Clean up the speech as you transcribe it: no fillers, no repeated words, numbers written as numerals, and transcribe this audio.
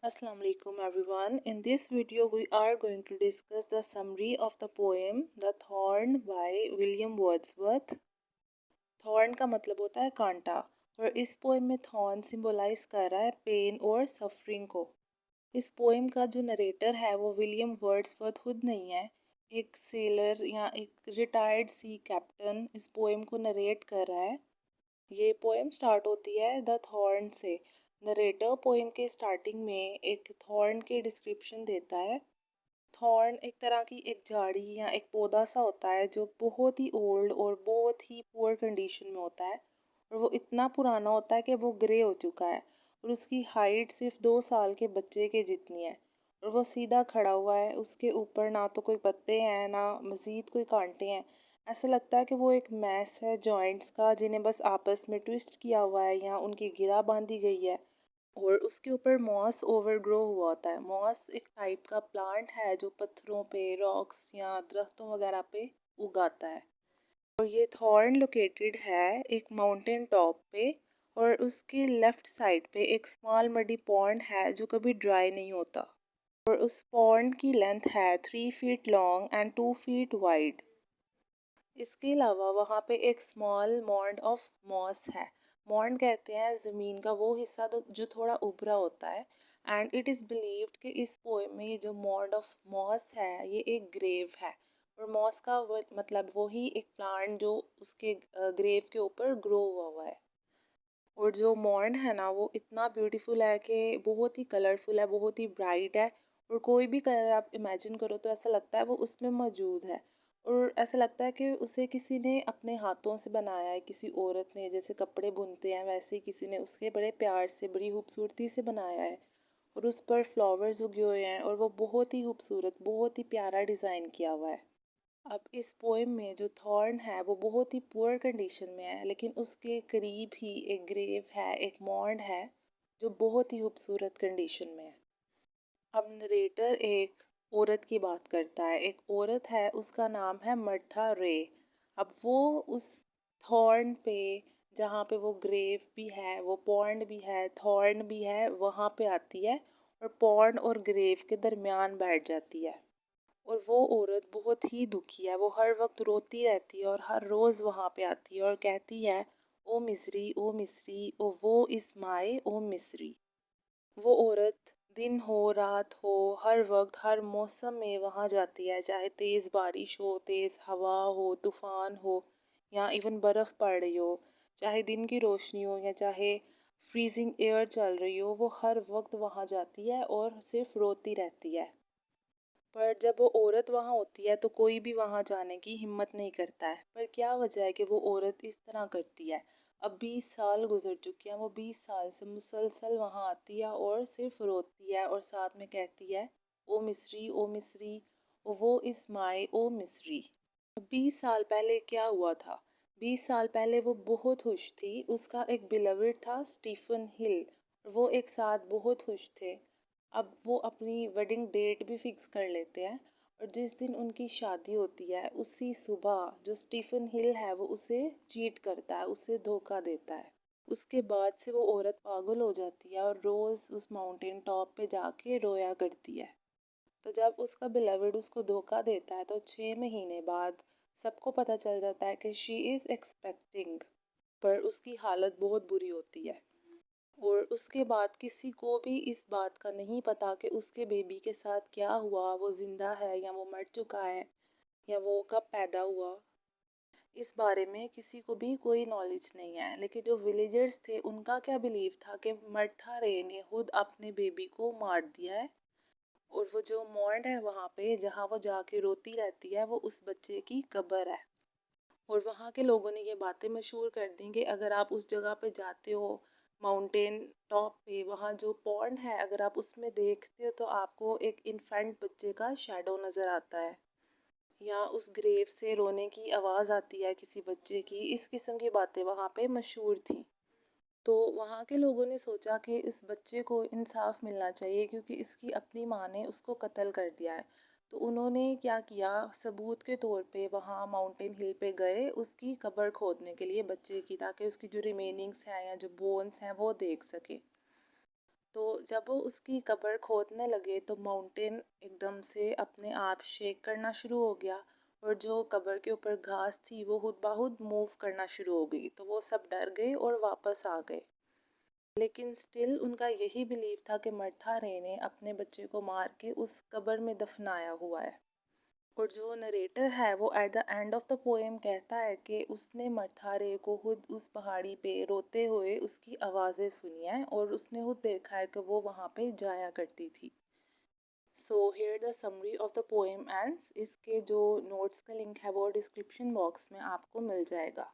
Assalamu alaikum everyone. In this video we are going to discuss the summary of the poem The Thorn by William Wordsworth. Thorn का मतलब होता है कांटा और इस poem में थॉर्न सिंबलाइज कर रहा है पेन और सफरिंग को। इस पोएम का जो नरेटर है वो विलियम वर्ड्सवर्थ खुद नहीं है, एक सेलर या एक रिटायर्ड सी कैप्टन इस पोएम को नरेट कर रहा है। ये पोएम स्टार्ट होती है द थॉर्न से। नरेटर पोएम के स्टार्टिंग में एक थॉर्न की डिस्क्रिप्शन देता है। थॉर्न एक तरह की एक झाड़ी या एक पौधा सा होता है जो बहुत ही ओल्ड और बहुत ही पुअर कंडीशन में होता है और वो इतना पुराना होता है कि वो ग्रे हो चुका है और उसकी हाइट सिर्फ 2 साल के बच्चे के जितनी है और वो सीधा खड़ा हुआ है। उसके ऊपर ना तो कोई पत्ते हैं ना मज़ीद कोई कांटे हैं। ऐसा लगता है कि वो एक मैस है जॉइंट्स का जिन्हें बस आपस में ट्विस्ट किया हुआ है या उनकी गिरा बांधी गई है और उसके ऊपर मॉस ओवरग्रो हुआ होता है। मॉस एक टाइप का प्लांट है जो पत्थरों पे रॉक्स या दरख्तों वगैरह पे उगाता है। और ये थॉर्न लोकेटेड है एक माउंटेन टॉप पे और उसके लेफ्ट साइड पे एक स्मॉल मडी पॉन्ड है जो कभी ड्राई नहीं होता और उस पॉन्ड की लेंथ है 3 feet long and 2 feet wide. इसके अलावा वहाँ पे एक स्मॉल मॉन्ड ऑफ मॉस है। मॉन्ड कहते हैं ज़मीन का वो हिस्सा जो थोड़ा उभरा होता है। एंड इट इज़ बिलीव्ड कि इस पोएम में ये जो मॉन्ड ऑफ मॉस है ये एक ग्रेव है और मॉस का मतलब वही एक प्लांट जो उसके ग्रेव के ऊपर ग्रो हुआ हुआ है। और जो मॉन्ड है ना वो इतना ब्यूटीफुल है कि बहुत ही कलरफुल है, बहुत ही ब्राइट है और कोई भी कलर आप इमेजिन करो तो ऐसा लगता है वो उसमें मौजूद है। और ऐसा लगता है कि उसे किसी ने अपने हाथों से बनाया है, किसी औरत ने जैसे कपड़े बुनते हैं वैसे ही किसी ने उसके बड़े प्यार से बड़ी खूबसूरती से बनाया है और उस पर फ्लावर्स उगे हुए हैं और वो बहुत ही खूबसूरत बहुत ही प्यारा डिज़ाइन किया हुआ है। अब इस पोएम में जो थॉर्न है वो बहुत ही पुअर कंडीशन में है लेकिन उसके करीब ही एक ग्रेव है, एक मॉन्ड है जो बहुत ही खूबसूरत कंडीशन में है। अब नरेटर एक औरत की बात करता है। एक औरत है उसका नाम है मर्था रे। अब वो उस थॉर्न पे जहाँ पे वो ग्रेव भी है, वो पॉन्ड भी है, थॉर्न भी है, वहाँ पे आती है और पॉन्ड और ग्रेव के दरमियान बैठ जाती है। और वो औरत बहुत ही दुखी है, वो हर वक्त रोती रहती है और हर रोज़ वहाँ पे आती है और कहती है ओ मिस्री ओ मिस्री ओ वो इज़ माई ओ मिस्री। वो औरत दिन हो रात हो हर वक्त हर मौसम में वहाँ जाती है, चाहे तेज़ बारिश हो, तेज़ हवा हो, तूफ़ान हो या इवन बर्फ़ पड़ रही हो, चाहे दिन की रोशनी हो या चाहे फ्रीजिंग एयर चल रही हो, वो हर वक्त वहाँ जाती है और सिर्फ रोती रहती है। पर जब वो औरत वहाँ होती है तो कोई भी वहाँ जाने की हिम्मत नहीं करता है। पर क्या वजह है कि वो औरत इस तरह करती है। अब 20 साल गुजर चुके हैं, वो 20 साल से मुसलसल वहाँ आती है और सिर्फ रोती है और साथ में कहती है ओ मिस्री ओ वो इज़ माई ओ मिस्री। 20 साल पहले क्या हुआ था? 20 साल पहले वो बहुत खुश थी, उसका एक बिलवड था स्टीफन हिल, वो एक साथ बहुत खुश थे। अब वो अपनी वेडिंग डेट भी फिक्स कर लेते हैं और जिस दिन उनकी शादी होती है उसी सुबह जो स्टीफन हिल है वो उसे चीट करता है, उसे धोखा देता है। उसके बाद से वो औरत पागल हो जाती है और रोज़ उस माउंटेन टॉप पे जाके रोया करती है। तो जब उसका बिलवड उसको धोखा देता है तो 6 महीने बाद सबको पता चल जाता है कि शी इज़ एक्सपेक्टिंग। पर उसकी हालत बहुत बुरी होती है और उसके बाद किसी को भी इस बात का नहीं पता कि उसके बेबी के साथ क्या हुआ, वो ज़िंदा है या वो मर चुका है या वो कब पैदा हुआ। इस बारे में किसी को भी कोई नॉलेज नहीं है। लेकिन जो विलेजर्स थे उनका क्या बिलीव था कि मर्था रे ने खुद अपने बेबी को मार दिया है और वो जो मॉन्ड है वहाँ पे जहाँ वो जाके रोती रहती है वो उस बच्चे की कब्र है। और वहाँ के लोगों ने ये बातें मशहूर कर दी कि अगर आप उस जगह पे जाते हो माउंटेन टॉप पे, वहाँ जो पॉन्ड है अगर आप उसमें देखते हो तो आपको एक इन्फेंट बच्चे का शैडो नज़र आता है या उस ग्रेव से रोने की आवाज़ आती है किसी बच्चे की। इस किस्म की बातें वहाँ पे मशहूर थी। तो वहाँ के लोगों ने सोचा कि इस बच्चे को इंसाफ मिलना चाहिए क्योंकि इसकी अपनी माँ ने उसको कत्ल कर दिया है। तो उन्होंने क्या किया, सबूत के तौर पे वहाँ माउंटेन हिल पे गए उसकी कब्र खोदने के लिए बच्चे की, ताकि उसकी जो रिमेनिंग्स हैं या जो बोन्स हैं वो देख सके। तो जब वो उसकी कब्र खोदने लगे तो माउंटेन एकदम से अपने आप शेक करना शुरू हो गया और जो कब्र के ऊपर घास थी वो खुद ब खुद मूव करना शुरू हो गई। तो वो सब डर गए और वापस आ गए। लेकिन स्टिल उनका यही बिलीव था कि मर्था रे ने अपने बच्चे को मार के उस कब्र में दफनाया हुआ है। और जो नरेटर है वो at the end of the poem कहता है कि उसने मर्था रे को खुद उस पहाड़ी पे रोते हुए उसकी आवाज़ें सुनी हैं और उसने खुद देखा है कि वो वहाँ पे जाया करती थी। So here the summary of the poem ends. इसके जो नोट्स का लिंक है वो डिस्क्रिप्शन बॉक्स में आपको मिल जाएगा।